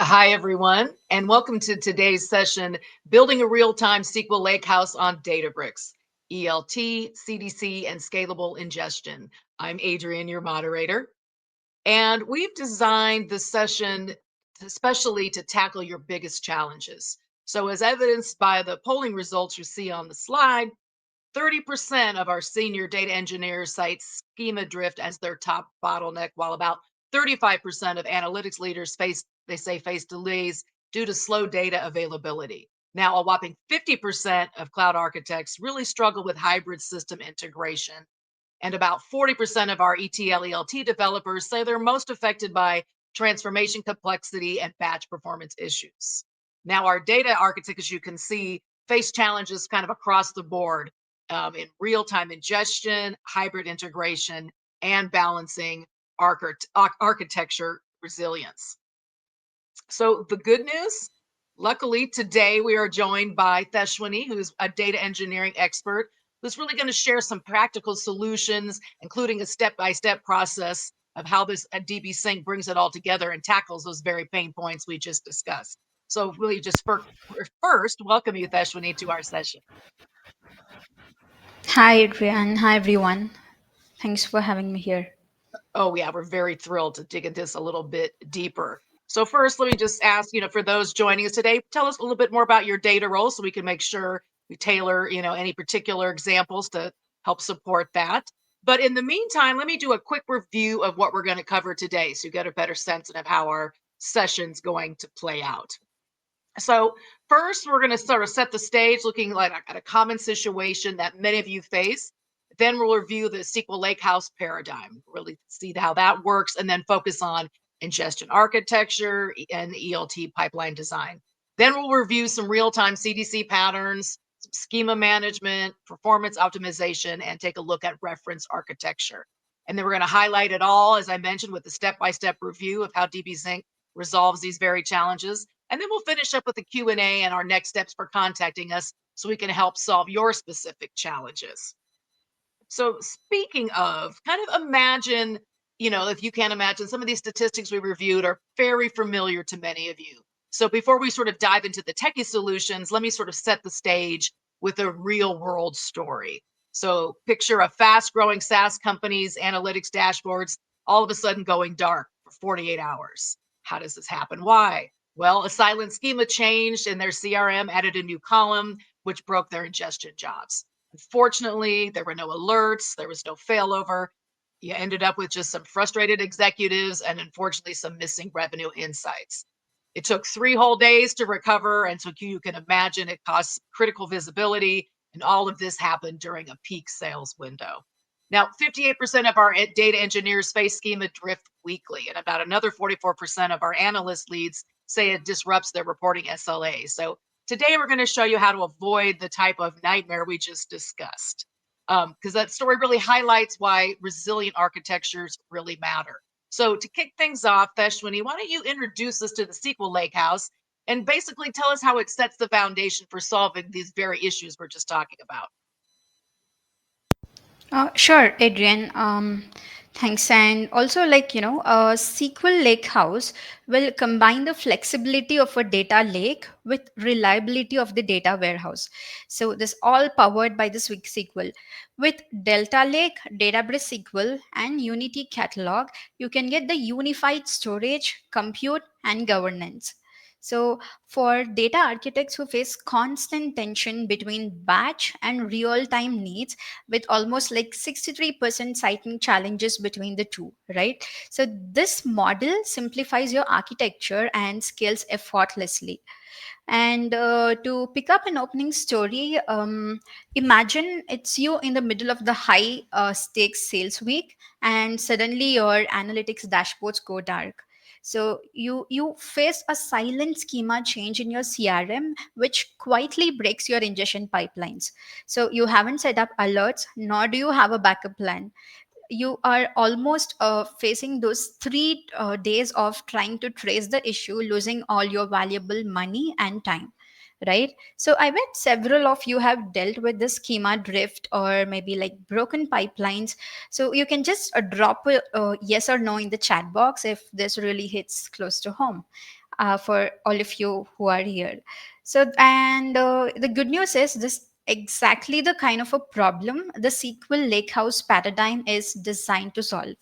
Hi, everyone, and welcome to today's session, Building a Real-Time SQL Lakehouse on Databricks, ELT, CDC, and Scalable Ingestion. I'm Adrienne, your moderator, and we've designed this session especially to tackle your biggest challenges. So as evidenced by the polling results you see on the slide, 30% of our senior data engineers cite schema drift as their top bottleneck, while about 35% of analytics leaders face delays due to slow data availability. Now, a whopping 50% of cloud architects really struggle with hybrid system integration. And about 40% of our ETL ELT developers say they're most affected by transformation complexity and batch performance issues. Now, our data architects, as you can see, face challenges kind of across the board in real-time ingestion, hybrid integration, and balancing architecture resilience. So the good news, luckily today we are joined by Theshwani, who's a data engineering expert, who's really going to share some practical solutions, including a step-by-step process of how this DBSync brings it all together and tackles those very pain points we just discussed. So really just first welcome you, Theshwani, to our session. Hi, Adrian. Hi, everyone. Thanks for having me here. Oh, yeah, we're very thrilled to dig into this a little bit deeper. So first, let me just ask, for those joining us today, tell us a little bit more about your data role so we can make sure we tailor, any particular examples to help support that. But in the meantime, let me do a quick review of what we're going to cover today so you get a better sense of how our session's going to play out. So first, we're going to sort of set the stage looking like at a common situation that many of you face. Then we'll review the SQL Lakehouse paradigm, really see how that works, and then focus on ingestion architecture and ELT pipeline design. Then we'll review some real-time CDC patterns, some schema management, performance optimization, and take a look at reference architecture. And then we're going to highlight it all, as I mentioned, with the step-by-step review of how DBSync resolves these very challenges. And then we'll finish up with the Q&A and our next steps for contacting us so we can help solve your specific challenges. So speaking of, kind of imagine, if you can imagine, some of these statistics we reviewed are very familiar to many of you. So before we sort of dive into the techie solutions, let me sort of set the stage with a real world story. So picture a fast growing SaaS company's analytics dashboards all of a sudden going dark for 48 hours. How does this happen? Why? Well, a silent schema changed and their CRM added a new column, which broke their ingestion jobs. Unfortunately, there were no alerts, there was no failover. You ended up with just some frustrated executives and unfortunately some missing revenue insights. It took 3 whole days to recover, and so you can imagine it cost critical visibility, and all of this happened during a peak sales window. Now, 58% of our data engineers face schema drift weekly, and about another 44% of our analyst leads say it disrupts their reporting SLA. So today we're going to show you how to avoid the type of nightmare we just discussed, because that story really highlights why resilient architectures really matter. So to kick things off, Theshwani, why don't you introduce us to the SQL Lakehouse and basically tell us how it sets the foundation for solving these very issues we're just talking about. Sure, Adrian. Thanks. And also, SQL Lakehouse will combine the flexibility of a data lake with reliability of the data warehouse. So this all powered by the SQL. With Delta Lake, Databricks SQL, and Unity Catalog, you can get the unified storage, compute, and governance. So, for data architects who face constant tension between batch and real time needs, with almost like 63% citing challenges between the two, right? So, this model simplifies your architecture and scales effortlessly. And to pick up an opening story, imagine it's you in the middle of the high stakes sales week, and suddenly your analytics dashboards go dark. So you face a silent schema change in your CRM, which quietly breaks your ingestion pipelines. So you haven't set up alerts, nor do you have a backup plan. You are almost facing those 3 days of trying to trace the issue, losing all your valuable money and time, right? So I bet several of you have dealt with the schema drift or maybe like broken pipelines. So you can just drop a yes or no in the chat box if this really hits close to home. for all of you who are here. So, and the good news is this exactly the kind of a problem the SQL Lakehouse paradigm is designed to solve.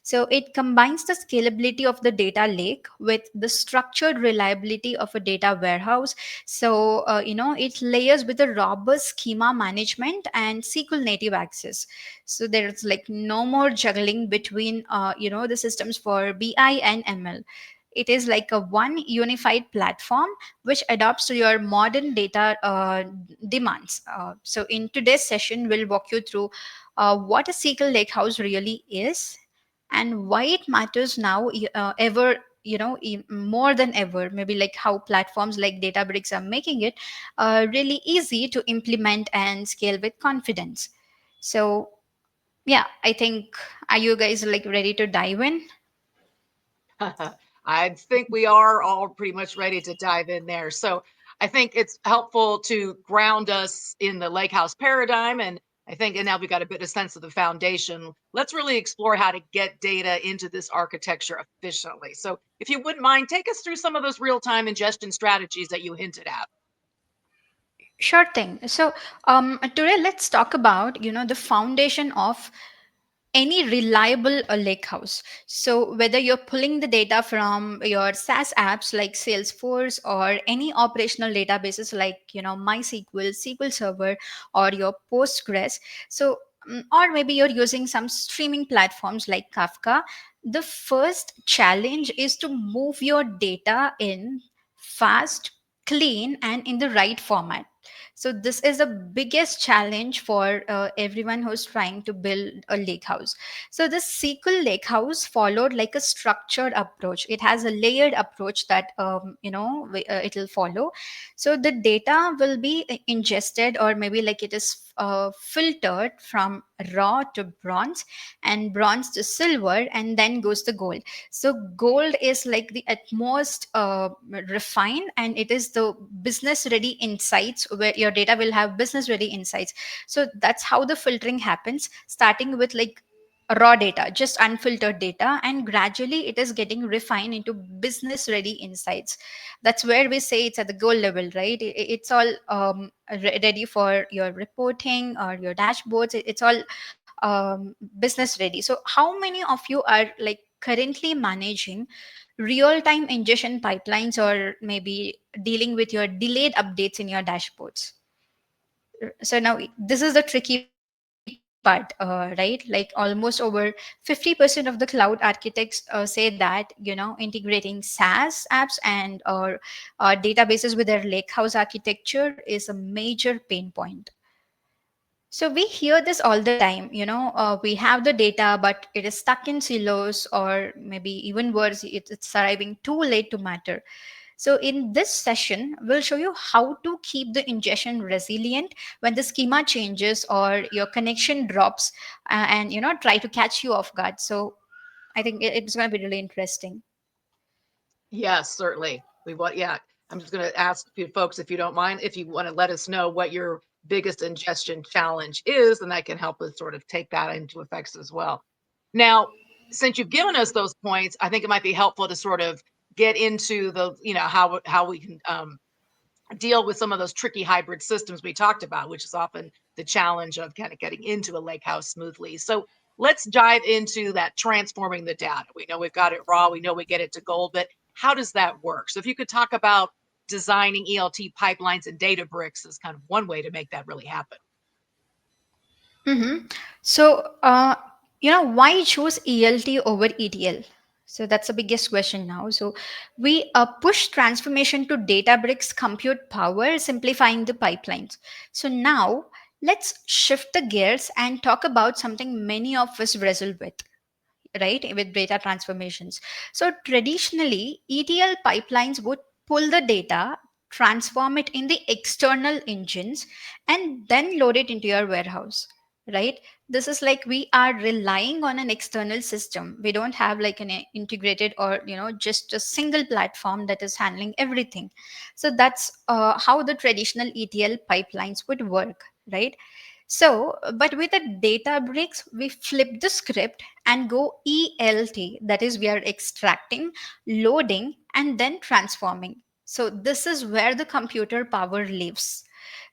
So it combines the scalability of the data lake with the structured reliability of a data warehouse. So, it layers with a robust schema management and SQL native access. So there's like no more juggling between, the systems for BI and ML. It is like a one unified platform which adapts to your modern data demands. So in today's session, we'll walk you through what a SQL Lakehouse really is and why it matters now ever more than ever, maybe like how platforms like Databricks are making it really easy to implement and scale with confidence. So yeah, I think, are you guys like ready to dive in? I think we are all pretty much ready to dive in there. So I think it's helpful to ground us in the lake house paradigm. And I think, and now we got a bit of sense of the foundation. Let's really explore how to get data into this architecture efficiently. So if you wouldn't mind, take us through some of those real-time ingestion strategies that you hinted at. Sure thing. So today let's talk about the foundation of any reliable lake house. So whether you're pulling the data from your SaaS apps like Salesforce or any operational databases like MySQL, SQL Server, or your Postgres, so or maybe you're using some streaming platforms like Kafka, the first challenge is to move your data in fast, clean, and in the right format. So this is the biggest challenge for everyone who's trying to build a lake house. So the SQL lake house followed like a structured approach. It has a layered approach that it'll follow. So the data will be ingested, or maybe like it is filtered from raw to bronze, and bronze to silver, and then goes to gold. So gold is like the at most refined, and it is the business ready insights where your data will have business ready insights. So that's how the filtering happens, starting with like raw data, just unfiltered data, and gradually it is getting refined into business ready insights. That's where we say it's at the goal level, right? It's all ready for your reporting or your dashboards. It's all business ready. So how many of you are like currently managing real time ingestion pipelines, or maybe dealing with your delayed updates in your dashboards? So now this is the tricky part, right? Like almost over 50% of the cloud architects say that integrating SaaS apps and or databases with their lakehouse architecture is a major pain point. So we hear this all the time, we have the data, but it is stuck in silos, or maybe even worse, it's arriving too late to matter. So in this session, we'll show you how to keep the ingestion resilient when the schema changes or your connection drops, and try to catch you off guard. So I think it's going to be really interesting. Yes, certainly. We want, yeah. I'm just going to ask you folks, if you don't mind, if you want to let us know what your biggest ingestion challenge is, and that can help us sort of take that into effects as well. Now, since you've given us those points, I think it might be helpful to sort of get into the, how we can deal with some of those tricky hybrid systems we talked about, which is often the challenge of kind of getting into a lake house smoothly. So let's dive into that transforming the data. We know we've got it raw, we know we get it to gold, but how does that work? So if you could talk about designing ELT pipelines and Databricks is kind of one way to make that really happen. Mm-hmm. So, why choose ELT over ETL? So that's the biggest question now. So we push transformation to Databricks compute power, simplifying the pipelines. So now let's shift the gears and talk about something many of us wrestle with, right, with data transformations. So traditionally ETL pipelines would pull the data, transform it in the external engines, and then load it into your warehouse, right? This is like we are relying on an external system. We don't have like an integrated, or just a single platform that is handling everything. So that's how the traditional ETL pipelines would work, right? So, but with the Databricks, we flip the script and go ELT, that is, we are extracting, loading, and then transforming. So this is where the computer power lives.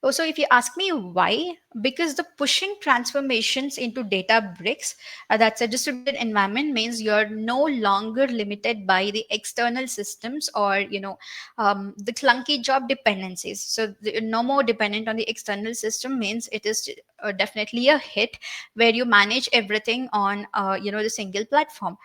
Also, if you ask me why, because the pushing transformations into Databricks, that's a distributed environment, means you're no longer limited by the external systems or the clunky job dependencies. So no more dependent on the external system means it is definitely a hit where you manage everything on the single platform.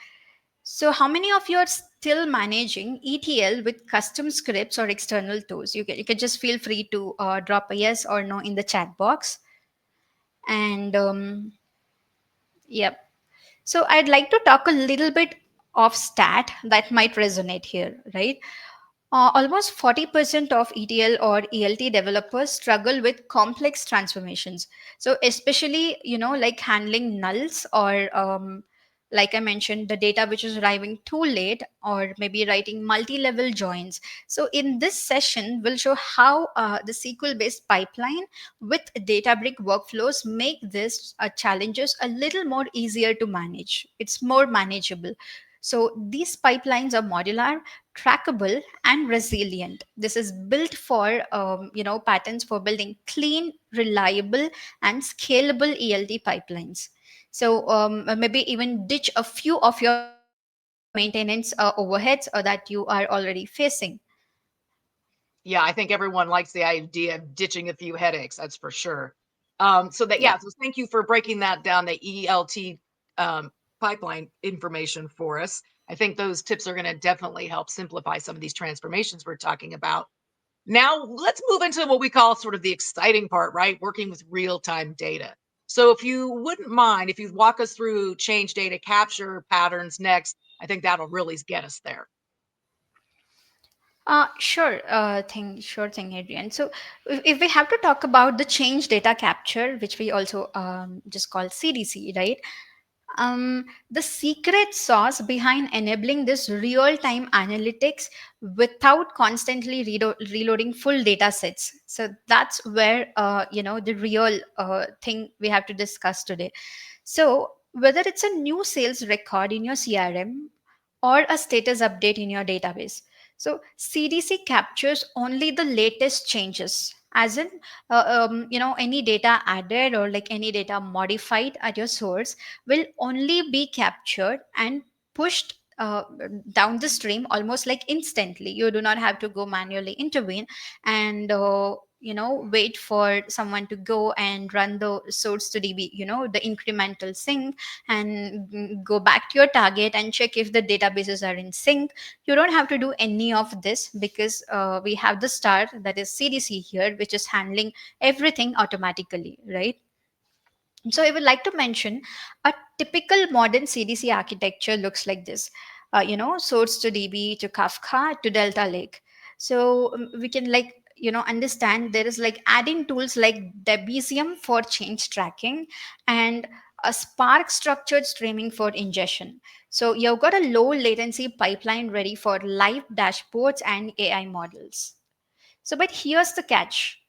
So, how many of you are still managing ETL with custom scripts or external tools? You can just feel free to drop a yes or no in the chat box. And yep. So, I'd like to talk a little bit of stat that might resonate here, right? Almost 40% of ETL or ELT developers struggle with complex transformations. So, especially, like handling nulls or, like I mentioned, the data which is arriving too late, or maybe writing multi level joins. So, in this session, we'll show how the SQL based pipeline with Databrick workflows make this challenges a little more easier to manage. It's more manageable. So, these pipelines are modular, trackable, and resilient. This is built for patterns for building clean, reliable, and scalable ELT pipelines. So maybe even ditch a few of your maintenance overheads that you are already facing. Yeah, I think everyone likes the idea of ditching a few headaches, that's for sure. So that, Yeah. yeah, so thank you for breaking that down, the ELT um, pipeline information for us. I think those tips are going to definitely help simplify some of these transformations we're talking about. Now, let's move into what we call sort of the exciting part, right? Working with real time data. So, if you wouldn't mind, if you'd walk us through change data capture patterns next, I think that'll really get us there. Sure thing, Adrian. So, if we have to talk about the change data capture, which we also just call CDC, right? The secret sauce behind enabling this real-time analytics without constantly reloading full data sets. So that's where the real thing we have to discuss today. So whether it's a new sales record in your CRM or a status update in your database, so CDC captures only the latest changes, as in any data added or like any data modified at your source will only be captured and pushed down the stream almost like instantly. You do not have to go manually intervene and wait for someone to go and run the source to DB, the incremental sync, and go back to your target and check if the databases are in sync. You don't have to do any of this because we have the star, that is CDC here, which is handling everything automatically, right? So I would like to mention a typical modern CDC architecture looks like this. Source to DB to Kafka to Delta Lake. So we can understand there is like adding tools like Debezium for change tracking and a Spark structured streaming for ingestion. So you've got a low latency pipeline ready for live dashboards and AI models. So, but here's the catch,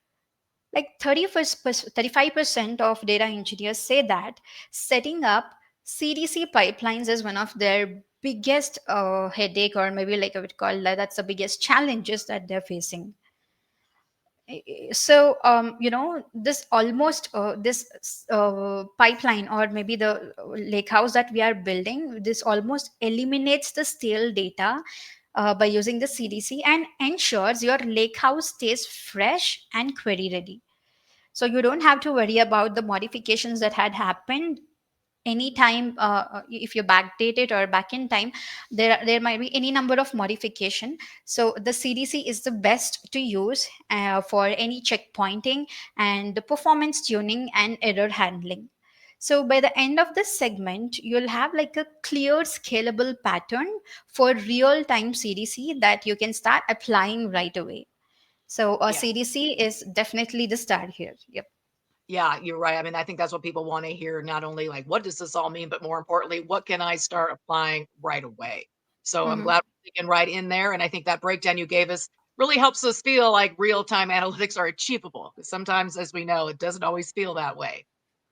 like 35% of data engineers say that setting up CDC pipelines is one of their biggest headache, or maybe like I would call that's the biggest challenges that they're facing. So this almost this pipeline, or maybe the lake house that we are building, this almost eliminates the stale data by using the CDC and ensures your lake house stays fresh and query ready. So you don't have to worry about the modifications that had happened anytime. If you backdate it or back in time, there might be any number of modification. So the CDC is the best to use for any checkpointing and the performance tuning and error handling. So by the end of this segment, you'll have like a clear scalable pattern for real time CDC that you can start applying right away. So Yeah. CDC is definitely the start here. Yep. Yeah, you're right. I mean, I think that's what people want to hear. Not only like, what does this all mean, but more importantly, what can I start applying right away? So I'm Mhm. glad we're digging right in there. And I think that breakdown you gave us really helps us feel like real time analytics are achievable. Because sometimes, as we know, it doesn't always feel that way.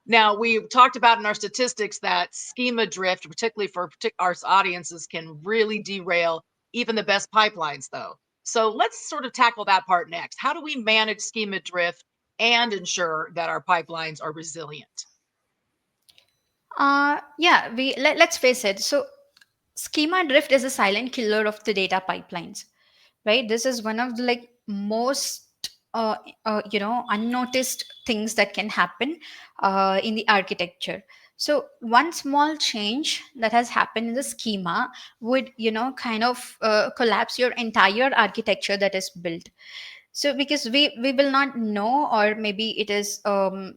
Now, we talked about in our statistics that schema drift, particularly for our audiences, can really derail even the best pipelines, though. So let's sort of tackle that part next. How do we manage schema drift and ensure that our pipelines are resilient? Yeah, let's face it. So schema drift is a silent killer of the data pipelines, right? This is one of the like most unnoticed things that can happen in the architecture. So one small change that has happened in the schema would kind of collapse your entire architecture that is built. So because we will not know, or maybe it is not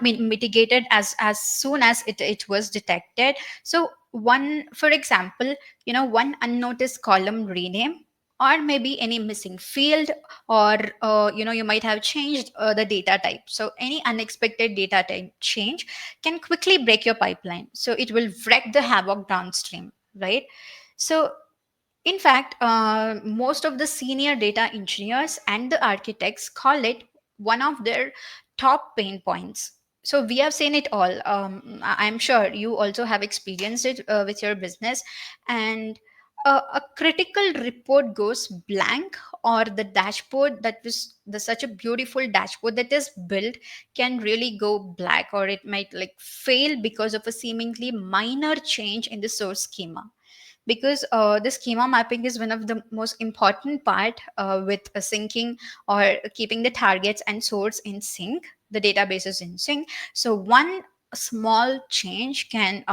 mitigated as soon as it was detected. So one, for example, one unnoticed column rename, or maybe any missing field, or you might have changed the data type. So any unexpected data type change can quickly break your pipeline, so it will wreak the havoc downstream, right? So in fact, most of the senior data engineers and the architects call it one of their top pain points. So we have seen it all. I'm sure you also have experienced it with your business, and a critical report goes blank, or the dashboard that was such a beautiful dashboard that is built can really go black, or it might like fail because of a seemingly minor change in the source schema. Because the schema mapping is one of the most important part with syncing or keeping the targets and source in sync, the databases in sync. So one small change can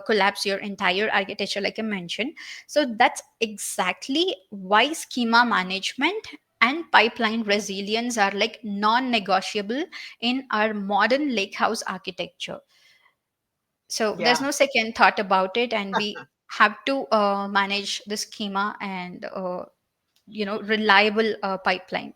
collapse your entire architecture, like I mentioned. So that's exactly why schema management and pipeline resilience are like non-negotiable in our modern lakehouse architecture. So there's Yeah. no second thought about it, and we have to manage the schema and reliable pipeline.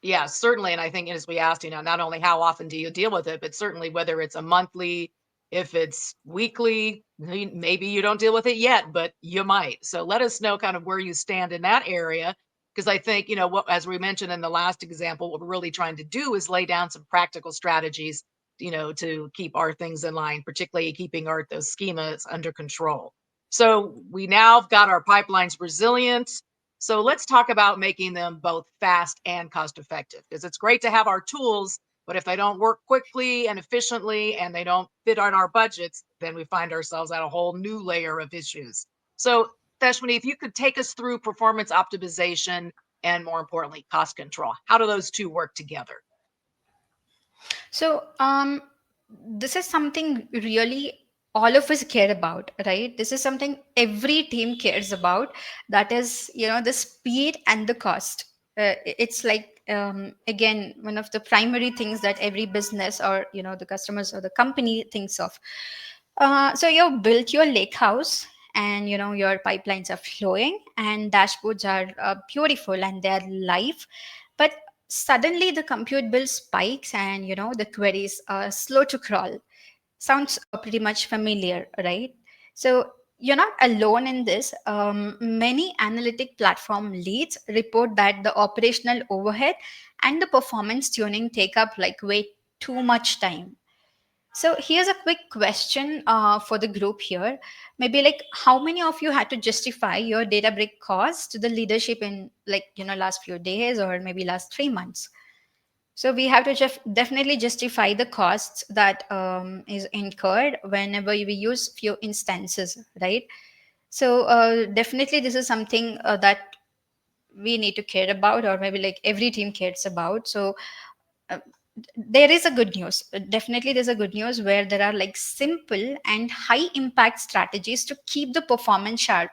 Yeah, certainly. And I think as we asked, not only how often do you deal with it, but certainly whether it's a monthly, if it's weekly, maybe you don't deal with it yet, but you might. So let us know kind of where you stand in that area. Because I think, what, as we mentioned in the last example, what we're really trying to do is lay down some practical strategies, to keep our things in line, particularly keeping those schemas under control. So we now have got our pipelines resilient. So let's talk about making them both fast and cost effective, because it's great to have our tools, but if they don't work quickly and efficiently and they don't fit on our budgets, then we find ourselves at a whole new layer of issues. So, Theshwini, if you could take us through performance optimization and more importantly, cost control, how do those two work together? So this is something really all of us care about, right? This is something every team cares about. That is, the speed and the cost. It's like again one of the primary things that every business, or the customers or the company thinks of. So you've built your lake house, and your pipelines are flowing, and dashboards are beautiful and they're live, but suddenly the compute bill spikes, and the queries are slow to crawl. Sounds pretty much familiar, right? So you're not alone in this. Many analytic platform leads report that the operational overhead and the performance tuning take up like way too much time. So here's a quick question for the group here. Maybe like how many of you had to justify your Databricks cost to the leadership in like last few days, or maybe last 3 months? So we have to definitely justify the costs that is incurred whenever we use few instances, right? So definitely this is something that we need to care about, or maybe like every team cares about. So uh, there is a good news. Definitely there's a good news where there are like simple and high impact strategies to keep the performance sharp,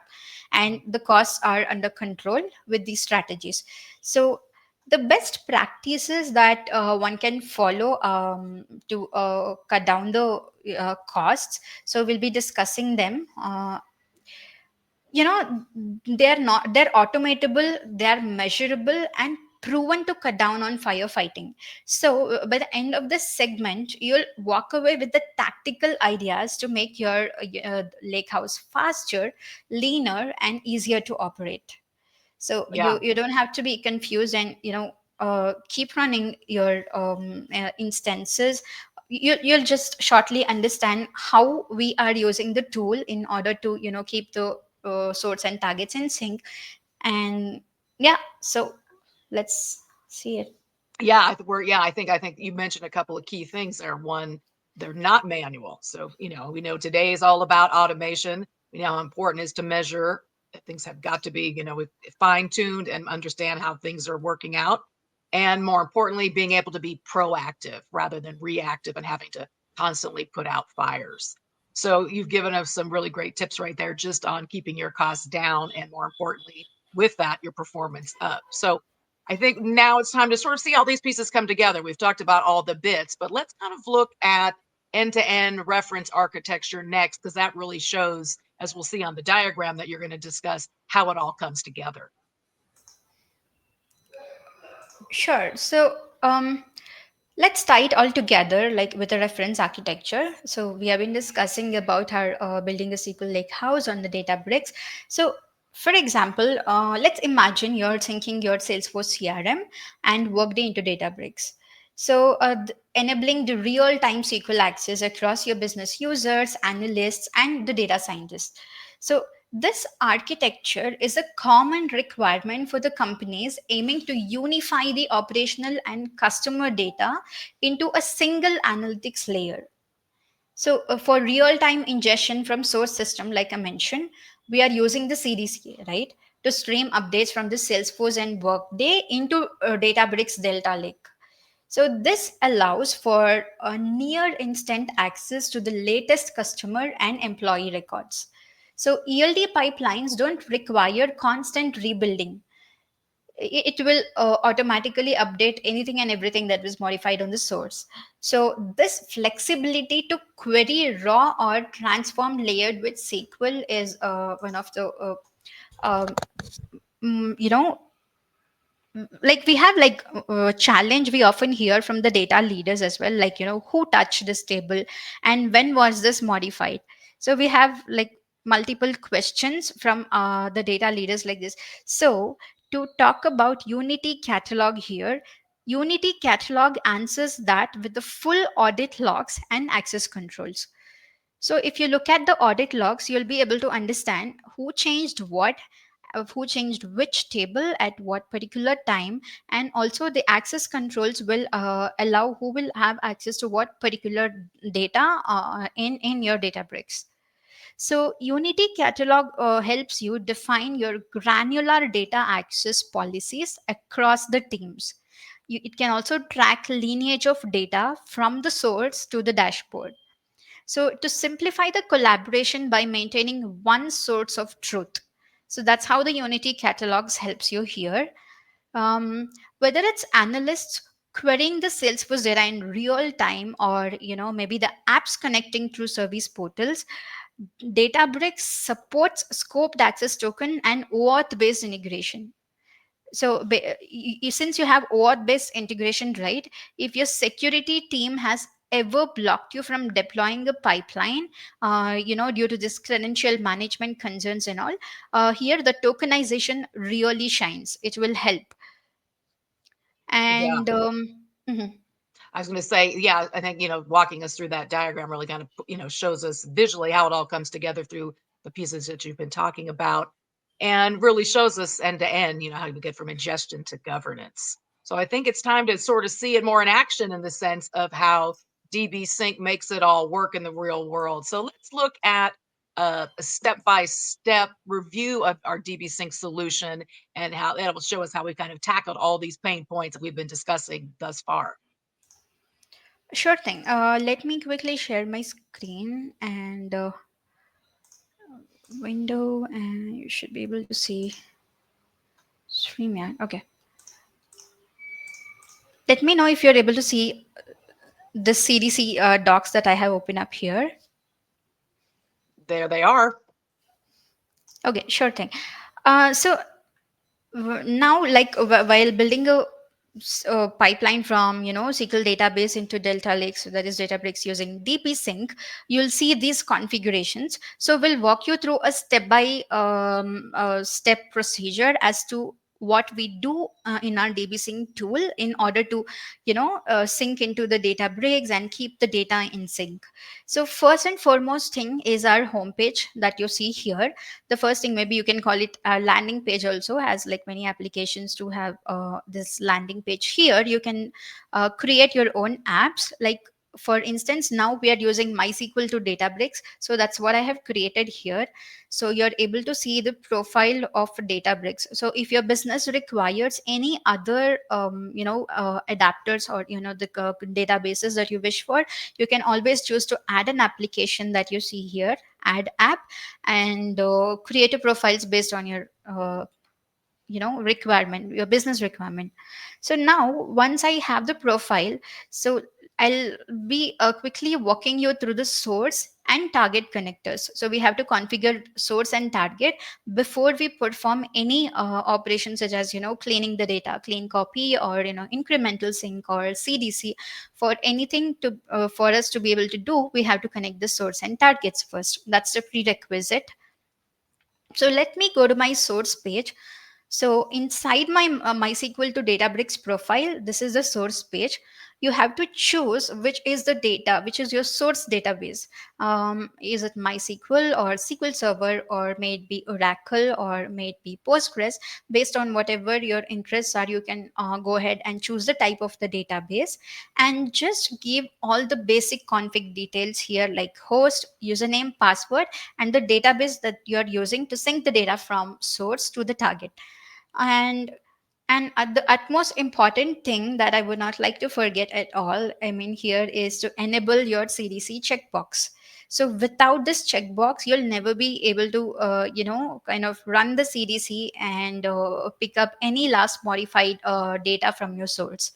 and the costs are under control with these strategies. So the best practices that one can follow to cut down the costs, so we'll be discussing them. They're automatable, they're measurable, and proven to cut down on firefighting. So by the end of this segment, you'll walk away with the tactical ideas to make your lake house faster, leaner, and easier to operate. So Yeah. you don't have to be confused, and keep running your instances. You'll just shortly understand how we are using the tool in order to keep the source and targets in sync. And yeah, so let's see it. Yeah, I think you mentioned a couple of key things there. One, they're not manual. So, we know today is all about automation. We know how important it is to measure. Things have got to be, fine-tuned and understand how things are working out. And more importantly, being able to be proactive rather than reactive and having to constantly put out fires. So you've given us some really great tips right there just on keeping your costs down and more importantly, with that, your performance up. So I think now it's time to sort of see how these pieces come together. We've talked about all the bits, but let's kind of look at end-to-end reference architecture next, because that really shows, as we'll see on the diagram that you're going to discuss, how it all comes together. Sure. So let's tie it all together, like with a reference architecture. So we have been discussing about our building a SQL lake house on the Databricks. So for example, let's imagine you're thinking your Salesforce CRM and Workday into Databricks. So enabling the real-time SQL access across your business users, analysts, and the data scientists. So this architecture is a common requirement for the companies aiming to unify the operational and customer data into a single analytics layer. So for real-time ingestion from source system, like I mentioned, we are using the CDC, right, to stream updates from the Salesforce and Workday into Databricks Delta Lake. So this allows for a near instant access to the latest customer and employee records. So ELD pipelines don't require constant rebuilding. It will automatically update anything and everything that was modified on the source. So this flexibility to query raw or transform layered with SQL is one of the um, you know like we have like challenge we often hear from the data leaders as well, like who touched this table and when was this modified. So we have like multiple questions from the data leaders like this. So to talk about unity catalog here, unity catalog answers that with the full audit logs and access controls. So if you look at the audit logs, you'll be able to understand who changed what, who changed which table at what particular time, and also the access controls will allow who will have access to what particular data in your Databricks. So Unity Catalog helps you define your granular data access policies across the teams. It can also track lineage of data from the source to the dashboard. So to simplify the collaboration by maintaining one source of truth. So that's how the Unity catalogs helps you here. Whether it's analysts querying the Salesforce data in real time, or maybe the apps connecting through service portals, Databricks supports scoped access token and OAuth based integration. So since you have OAuth based integration, right, if your security team has ever blocked you from deploying a pipeline, due to this credential management concerns and all, here the tokenization really shines. It will help. Yeah. And mhm. I was going to say, yeah, I think, walking us through that diagram really kind of, shows us visually how it all comes together through the pieces that you've been talking about and really shows us end to end, how you get from ingestion to governance. So I think it's time to sort of see it more in action in the sense of how DBSync makes it all work in the real world. So let's look at a step-by-step review of our DBSync solution and how it will show us how we kind of tackled all these pain points that we've been discussing thus far. Sure thing. Let me quickly share my screen and window, and you should be able to see StreamYard. Okay. Let me know if you're able to see the CDC docs that I have opened up here. There they are. Okay, sure thing. So now, like while building a pipeline from SQL database into Delta Lake, so that is Databricks using DBSync, you'll see these configurations. So we'll walk you through a step by step procedure as to what we do in our DBSync tool in order to, sync into the Databricks and keep the data in sync. So first and foremost thing is our homepage that you see here. The first thing, maybe you can call it a landing page also, as like many applications to have this landing page. Here you can create your own apps. Like for instance, now we are using MySQL to Databricks, so that's what I have created here. So you're able to see the profile of Databricks. So if your business requires any other adapters, or the databases that you wish for, you can always choose to add an application that you see here, add app, and create a profiles based on your requirement, your business requirement. So now once I have the profile, so I'll be quickly walking you through the source and target connectors. So we have to configure source and target before we perform any operations, such as cleaning the data, clean copy, or incremental sync or CDC. For anything to for us to be able to do, we have to connect the source and targets first. That's the prerequisite. So let me go to my source page. So inside my MySQL to Databricks profile, this is the source page. You have to choose which is the data, which is your source database. Is it MySQL or SQL Server, or may it be Oracle, or may it be Postgres? Based on whatever your interests are, you can go ahead and choose the type of the database, and just give all the basic config details here, like host, username, password, and the database that you're using to sync the data from source to the target. And the utmost important thing that I would not like to forget at all, I mean, here is to enable your CDC checkbox. So without this checkbox, you'll never be able to, kind of run the CDC and pick up any last modified data from your source.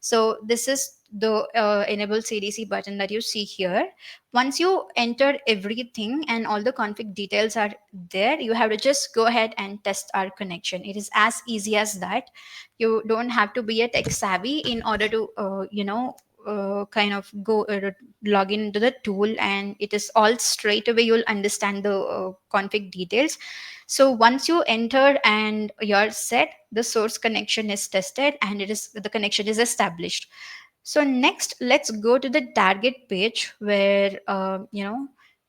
So this is the enable CDC button that you see here. Once you enter everything and all the config details are there, you have to just go ahead and test our connection. It is as easy as that. You don't have to be a tech savvy in order to kind of go log into the tool, and it is all straight away. You'll understand the config details. So once you enter and you're set, the source connection is tested and the connection is established. So next, let's go to the target page, where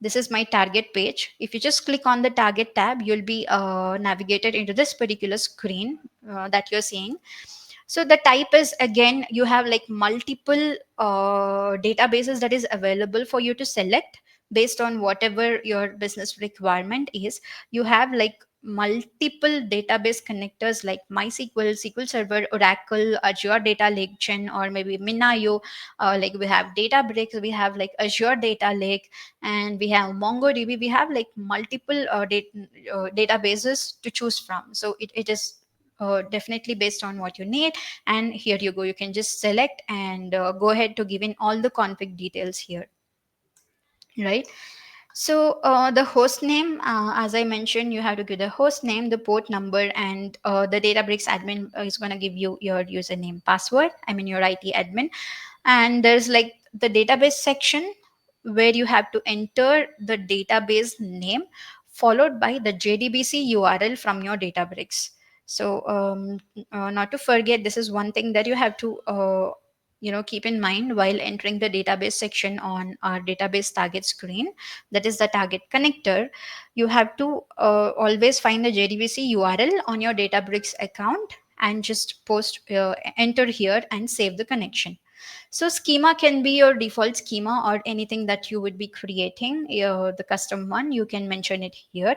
this is my target page. If you just click on the target tab, you'll be navigated into this particular screen that you're seeing. So the type is, again, you have like multiple databases that is available for you to select based on whatever your business requirement is. You have like multiple database connectors like MySQL, SQL Server, Oracle, Azure Data Lake Gen, or maybe Minayo. Like we have Databricks, we have like Azure Data Lake, and we have MongoDB. We have like multiple databases to choose from. So it is definitely based on what you need. And here you go, you can just select and go ahead to give in all the config details here, right? So the host name, as I mentioned, you have to give the host name, the port number, and the Databricks admin is going to give you your username, password, I mean your IT admin. And there's like the database section, where you have to enter the database name followed by the JDBC URL from your Databricks. So not to forget, this is one thing that you have to keep in mind while entering the database section on our database target screen. That is the target connector. You have to always find the JDBC URL on your Databricks account and just enter here and save the connection. So schema can be your default schema, or anything that you would be creating, the custom one, you can mention it here.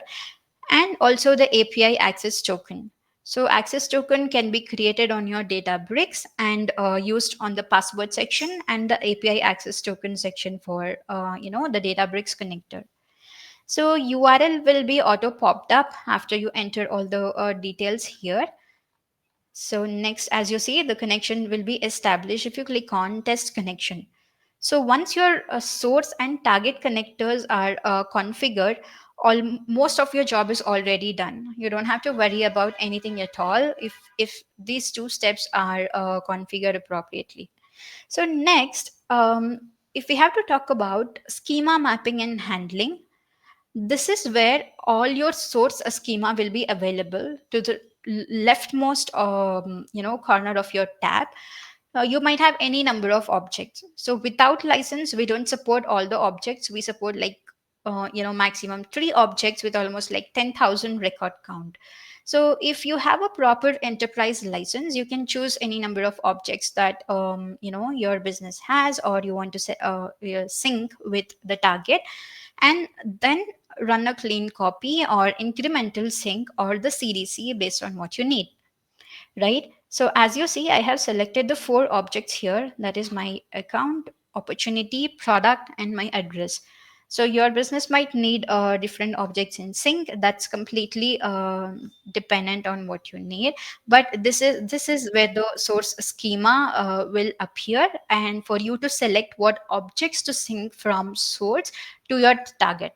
And also the API access token. So access token can be created on your Databricks and used on the password section, and the API access token section for the Databricks connector. So URL will be auto popped up after you enter all the details here. So next, as you see, the connection will be established if you click on test connection. So once your source and target connectors are configured, most of your job is already done. You don't have to worry about anything at all if these two steps are configured appropriately. So next, if we have to talk about schema mapping and handling, this is where all your source schema will be available leftmost corner of your tab, you might have any number of objects. So without license, we don't support all the objects. We support like maximum 3 objects with almost like 10,000 record count. So if you have a proper enterprise license, you can choose any number of objects that your business has, or you want to sync with the target, and then run a clean copy or incremental sync or the CDC based on what you need, right? So as you see, I have selected the 4 objects here. That is my account, opportunity, product, and my address. So your business might need different objects in sync. That's completely dependent on what you need. But this is where the source schema will appear, and for you to select what objects to sync from source to your target.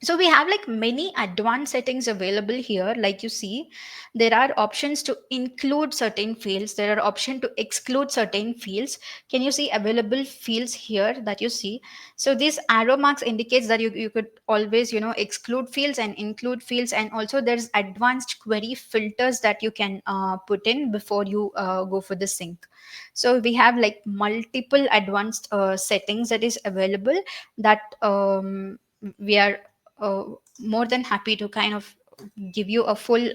So we have like many advanced settings available here. Like you see, there are options to include certain fields, there are options to exclude certain fields. Can you see available fields here that you see? So this arrow marks indicates that you could always exclude fields and include fields, and also there's advanced query filters that you can put in before you go for the sync. So we have like multiple advanced settings that is available, that we are uh, more than happy to kind of give you a full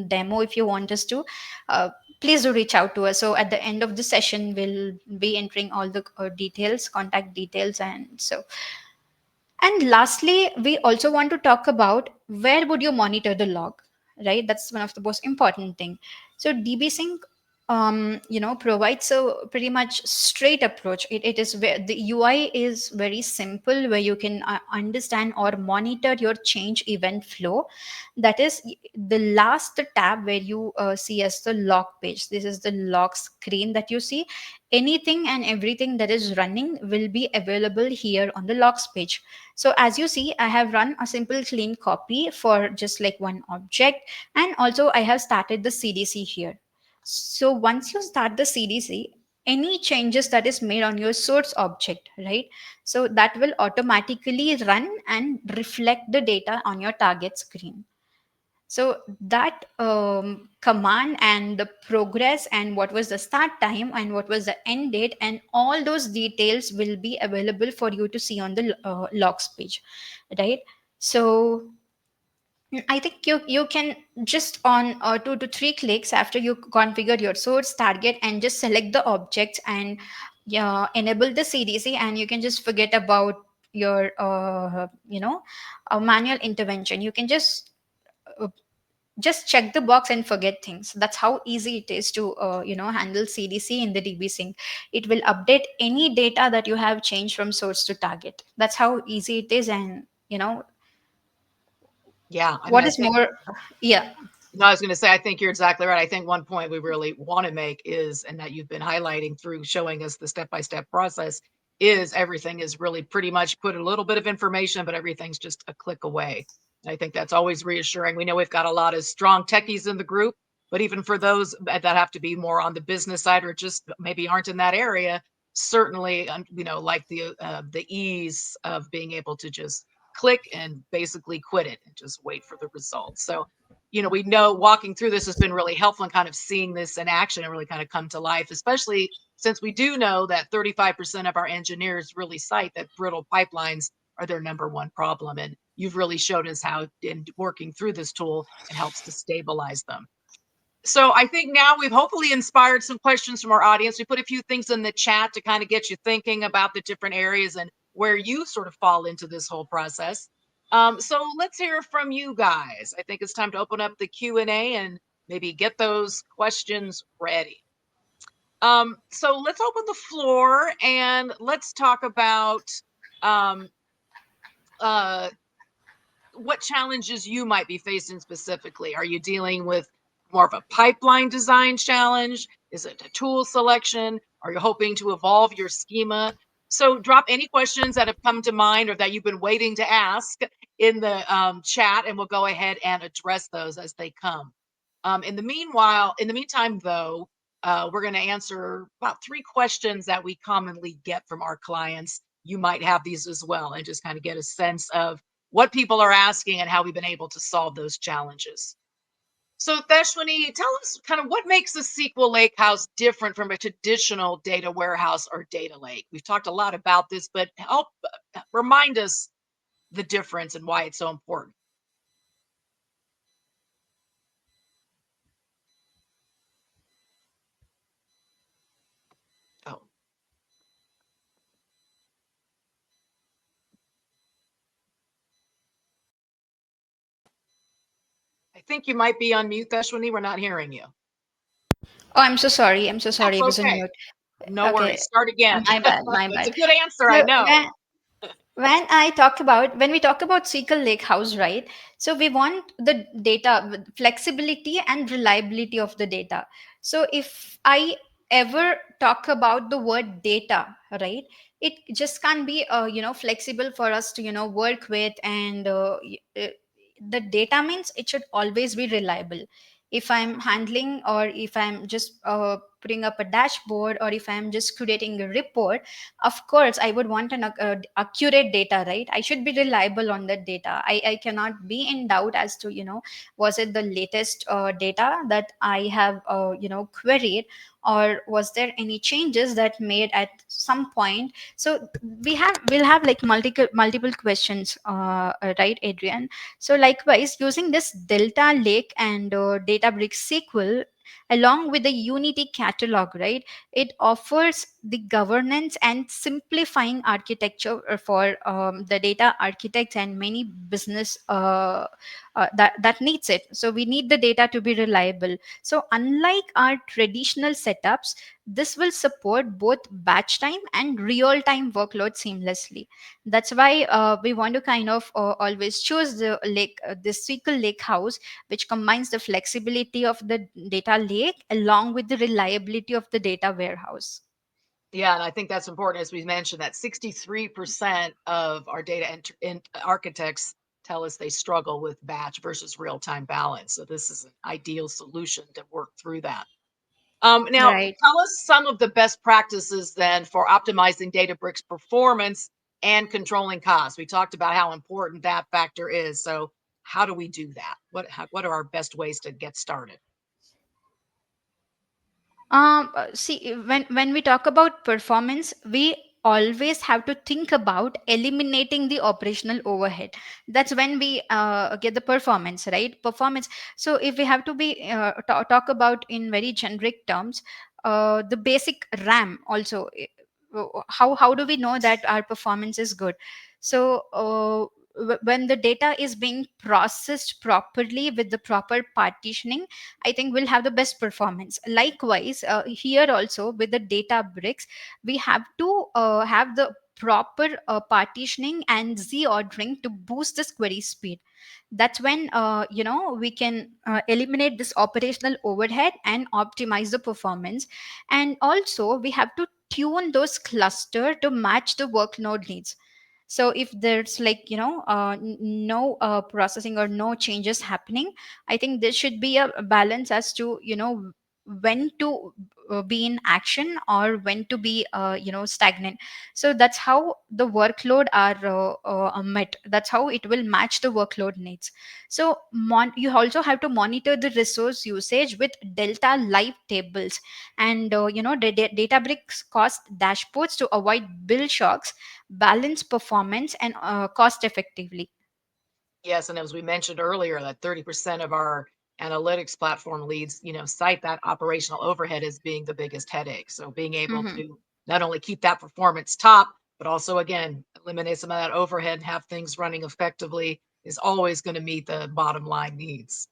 demo if you want us to. uh, Please do reach out to us. So at the end of the session, we'll be entering all the details, contact details, and so. And lastly, we also want to talk about where would you monitor the log, right? That's one of the most important thing. So DBSync, provides a pretty much straight approach. It is where the UI is very simple, where you can understand or monitor your change event flow. That is the last tab where you see as the log page. This is the log screen that you see. Anything and everything that is running will be available here on the logs page. So as you see, I have run a simple clean copy for just like one object, and also I have started the CDC here. So once you start the CDC, any changes that is made on your source object, right? So that will automatically run and reflect the data on your target screen. So that command and the progress and what was the start time and what was the end date and all those details will be available for you to see on the logs page, right? So I think you can just on 2 to 3 clicks after you configure your source target and just select the objects and enable the CDC, and you can just forget about your manual intervention. You can uh, just check the box and forget things. That's how easy it is to handle CDC in the DBSync. It will update any data that you have changed from source to target. That's how easy it is. And Yeah, I mean, what I is think more, yeah. no, I was going to say, I think you're exactly right. I think one point we really want to make is, and that you've been highlighting through showing us the step-by-step process, is everything is really pretty much put a little bit of information, but everything's just a click away. And I think that's always reassuring. We know we've got a lot of strong techies in the group, but even for those that have to be more on the business side or just maybe aren't in that area, certainly, like the ease of being able to just click and basically quit it and just wait for the results. So we know walking through this has been really helpful in kind of seeing this in action and really kind of come to life, especially since we do know that 35% of our engineers really cite that brittle pipelines are their number one problem. And you've really showed us how in working through this tool, it helps to stabilize them. So I think now we've hopefully inspired some questions from our audience. We put a few things in the chat to kind of get you thinking about the different areas and where you sort of fall into this whole process. So let's hear from you guys. I think it's time to open up the Q&A and maybe get those questions ready. So let's open the floor and let's talk about um, uh, what challenges you might be facing specifically. Are you dealing with more of a pipeline design challenge? Is it a tool selection? Are you hoping to evolve your schema? So drop any questions that have come to mind or that you've been waiting to ask in the chat, and we'll go ahead and address those as they come. In the meantime, though, we're going to answer about 3 questions that we commonly get from our clients. You might have these as well, and just kind of get a sense of what people are asking and how we've been able to solve those challenges. So, Dashwini, tell us kind of what makes the SQL Lakehouse different from a traditional data warehouse or data lake. We've talked a lot about this, but help remind us the difference and why it's so important. Oh, I think you might be on mute, Dashwini. We're not hearing you. Oh, I'm so sorry. I'm so sorry. That's I was on okay. mute. No Okay, worries. Start again. my bad, my It's bad. a good answer, I So know. when we talk about SQL Lakehouse, right? So we want the data with flexibility and reliability of the data. So if I ever talk about the word data, right, it just can't be flexible for us to work with, and the data means it should always be reliable. If I'm handling, or if I'm just putting up a dashboard, or if I'm just creating a report, of course I would want an accurate data, right? I should be reliable on that data. I cannot be in doubt as to was it the latest data that I have queried, or was there any changes that made at some point. So we'll have like multiple questions, right, Adrian? So likewise, using this Delta Lake and Databricks SQL along with the Unity catalog, right? It offers the governance and simplifying architecture for the data architects and many business that needs it. So we need the data to be reliable. So unlike our traditional setups, this will support both batch time and real time workload seamlessly. That's why we want to kind of always choose the SQL Lake House, which combines the flexibility of the data lake along with the reliability of the data warehouse. Yeah, and I think that's important, as we mentioned, that 63% of our architects tell us they struggle with batch versus real-time balance. So this is an ideal solution to work through that. Now, Right. tell us some of the best practices then for optimizing Databricks performance and controlling costs. We talked about how important that factor is. So how do we do that? What are our best ways to get started? See, when we talk about performance, we always have to think about eliminating the operational overhead. That's when we get the performance, right? Performance. So if we have to be talk about in very generic terms, the basic RAM also. How do we know that our performance is good? So when the data is being processed properly with the proper partitioning, I think we'll have the best performance. Likewise, here also with the data bricks, we have to have the proper partitioning and z ordering to boost this query speed. That's when we can eliminate this operational overhead and optimize the performance. And also we have to tune those cluster to match the workload needs. So if there's like no processing or no changes happening, I think there should be a balance as to when to be in action or when to be stagnant. So that's how the workload are met. That's how it will match the workload needs. So you also have to monitor the resource usage with delta live tables, and Databricks cost dashboards to avoid bill shocks, balance performance, and cost effectively. Yes, and as we mentioned earlier, that 30% of our analytics platform leads, cite that operational overhead as being the biggest headache. So being able Mhm. to not only keep that performance top, but also again, eliminate some of that overhead and have things running effectively is always going to meet the bottom line needs.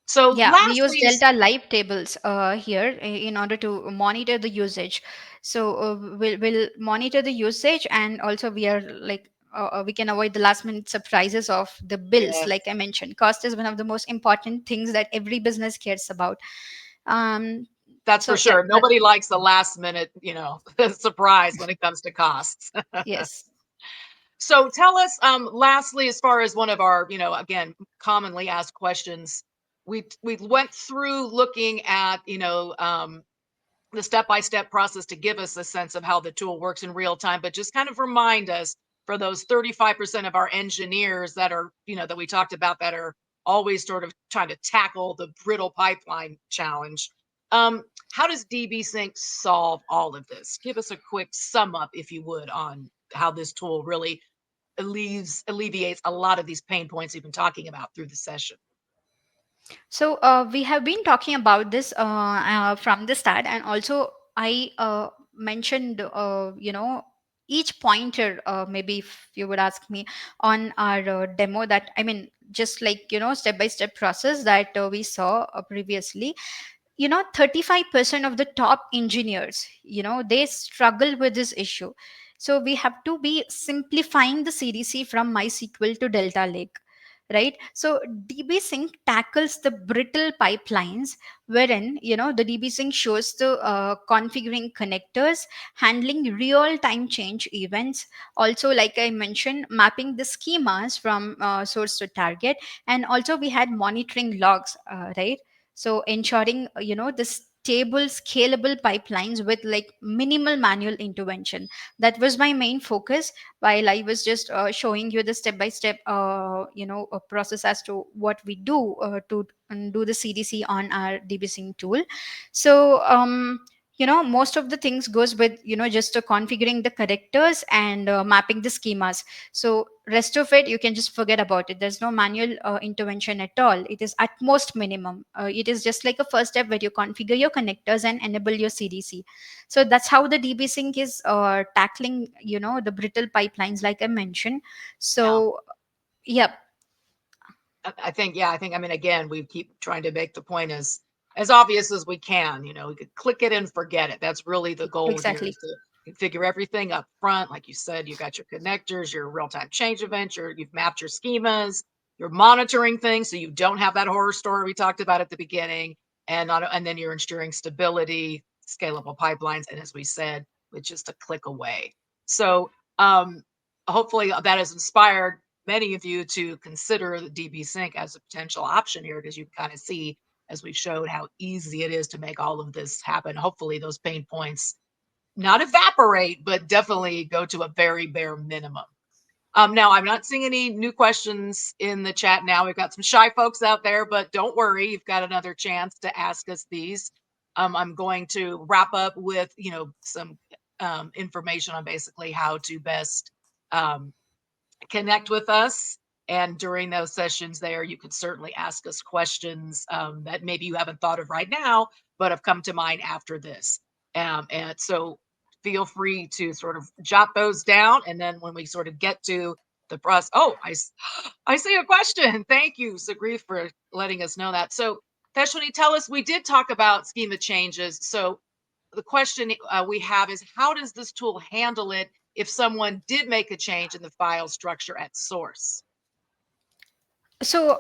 So Yeah, we use lastly, delta live tables here in order to monitor the usage. So we'll monitor the usage, and also we are like we can avoid the last minute surprises of the bills. yes, Like I mentioned, cost is one of the most important things that every business cares about. um that's for so yeah, sure. that, Nobody likes the last minute, surprise when it comes to costs. yes. So tell us, lastly, as far as one of our, again, commonly asked questions, we went through looking at, the step-by-step process to give us a sense of how the tool works in real time, but just kind of remind us for those 35% of our engineers that are, that we talked about that are always sort of trying to tackle the brittle pipeline challenge. Um, how does DBSync solve all of this? Give us a quick sum up, if you would, on how this tool really alleviates a lot of these pain points we've been talking about through the session. So we have been talking about this from the start, and also I mentioned, each pointer. Maybe if you would ask me on our demo, that I mean, just like step by step process that we saw previously. 35% of the top engineers, they struggle with this issue. So we have to be simplifying the CDC from MySQL to Delta Lake, right? So DBSync tackles the brittle pipelines, wherein the DBSync shows the configuring connectors, handling real time change events, also like I mentioned, mapping the schemas from source to target, and also we had monitoring logs, right? So ensuring the stable scalable pipelines with like minimal manual intervention. That was my main focus, while I was just showing you the step by step process as to what we do to do the CDC on our DBSync tool. So most of the things goes with just configuring the characters and mapping the schemas. So rest of it you can just forget about it. There's no manual intervention at all. It is at most minimum. It is just like a first step where you configure your connectors and enable your CDC. So that's how the DBSync is tackling the brittle pipelines like I mentioned. Yeah. So yeah. I think, yeah, I think, I mean, again, we keep trying to make the point as obvious as we can. We could click it and forget it. That's really the goal here, Exactly. is to configure everything up front. Like you said, you got your connectors, your real-time change events, you've mapped your schemas, you're monitoring things so you don't have that horror story we talked about at the beginning, and then you're ensuring stability, scalable pipelines, and as we said, with just a click away. So hopefully that has inspired many of you to consider the DBSync as a potential option here, because you kind of see, as we showed, how easy it is to make all of this happen. Hopefully those pain points not evaporate, but definitely go to a very bare minimum. Now, I'm not seeing any new questions in the chat now. We've got some shy folks out there, but don't worry, you've got another chance to ask us these. I'm going to wrap up with, some information on basically how to best um, connect with us. And during those sessions there, you could certainly ask us questions that maybe you haven't thought of right now, but have come to mind after this. And so feel free to sort of jot those down. And then when we sort of get to the process, oh, I see a question. Thank you, Sagrief, for letting us know that. So Teshwani, tell us, we did talk about schema changes. So the question we have is, how does this tool handle it if someone did make a change in the file structure at source? So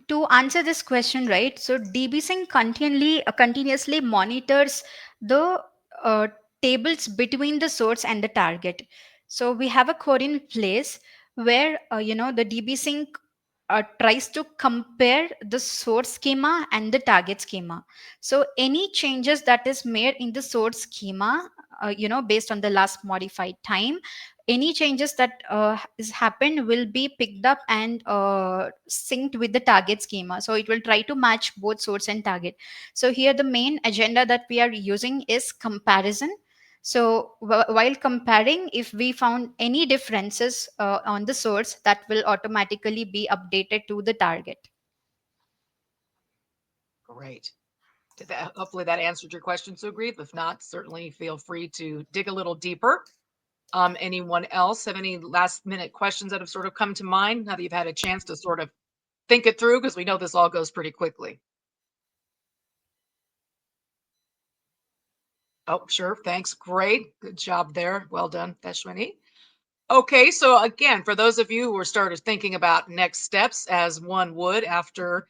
to answer this question, right? So DBSync continuously monitors the uh, tables between the source and the target. So we have a code in place where the DBSync tries to compare the source schema and the target schema. So any changes that is made in the source schema, based on the last modified time, any changes that is happened will be picked up and synced with the target schema. So it will try to match both source and target. So here the main agenda that we are using is comparison. So while comparing, if we found any differences on the source, that will automatically be updated to the target. Great. Hopefully that answered your question, Sugrief. If not, certainly feel free to dig a little deeper. Anyone else have any last minute questions that have sort of come to mind now that you've had a chance to sort of think it through? Because we know this all goes pretty quickly. Oh, sure. Thanks. Great. Good job there. Well done, Teshwani. Okay, so again, for those of you who are started thinking about next steps, as one would after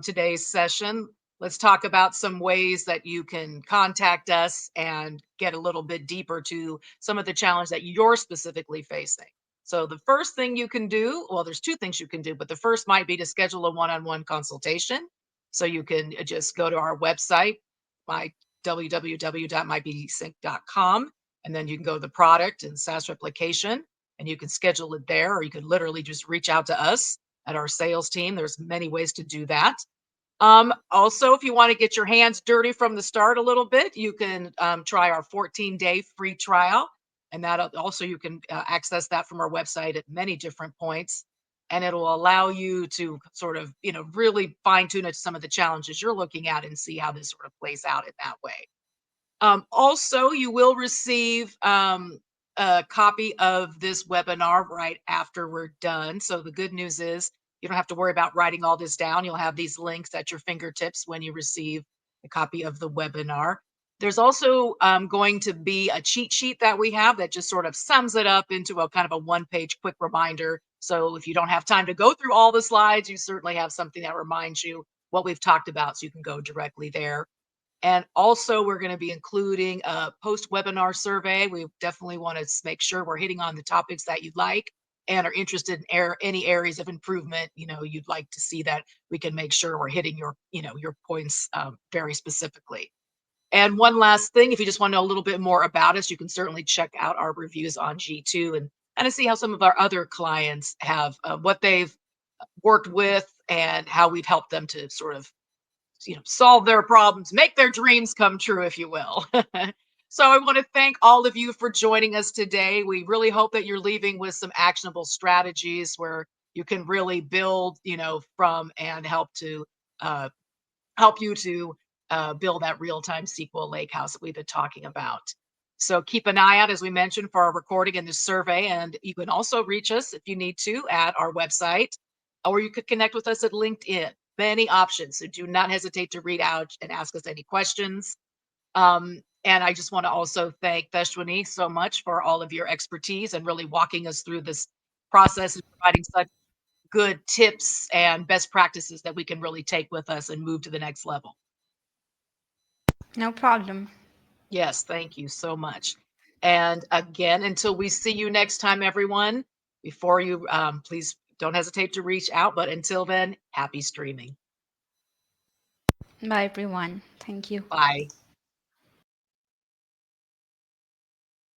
today's session, let's talk about some ways that you can contact us and get a little bit deeper to some of the challenge that you're specifically facing. So the first thing you can do, well, there's two things you can do, but the first might be to schedule a one-on-one consultation. So you can just go to our website, my www.mybdsync.com, and then you can go to the product and SaaS replication, and you can schedule it there, or you could literally just reach out to us at our sales team. There's many ways to do that. Also, if you want to get your hands dirty from the start a little bit, you can try our 14-day free trial. And that also you can access that from our website at many different points. And it'll allow you to sort of, really fine tune it to some of the challenges you're looking at and see how this sort of plays out in that way. Also, you will receive a copy of this webinar right after we're done. So the good news is you don't have to worry about writing all this down. You'll have these links at your fingertips when you receive a copy of the webinar. There's also going to be a cheat sheet that we have that just sort of sums it up into a kind of a one-page quick reminder. So if you don't have time to go through all the slides, you certainly have something that reminds you what we've talked about, so you can go directly there. And also, we're going to be including a post-webinar survey. We definitely want to make sure we're hitting on the topics that you'd like and are interested in any areas of improvement. You'd like to see that we can make sure we're hitting your points very specifically. And one last thing, if you just want to know a little bit more about us, you can certainly check out our reviews on G2 and kind of see how some of our other clients have what they've worked with and how we've helped them to sort of solve their problems, make their dreams come true, if you will. So I want to thank all of you for joining us today. We really hope that you're leaving with some actionable strategies where you can really build, from and uh, help you to build that real-time SQL Lakehouse that we've been talking about. So keep an eye out, as we mentioned, for our recording in this survey. And you can also reach us if you need to at our website, or you could connect with us at LinkedIn. Many options. So do not hesitate to read out and ask us any questions. And I just want to also thank Veshwani so much for all of your expertise and really walking us through this process and providing such good tips and best practices that we can really take with us and move to the next level. No problem. Yes, thank you so much. And again, until we see you next time, everyone, before you, please don't hesitate to reach out. But until then, happy streaming. Bye, everyone. Thank you. Bye.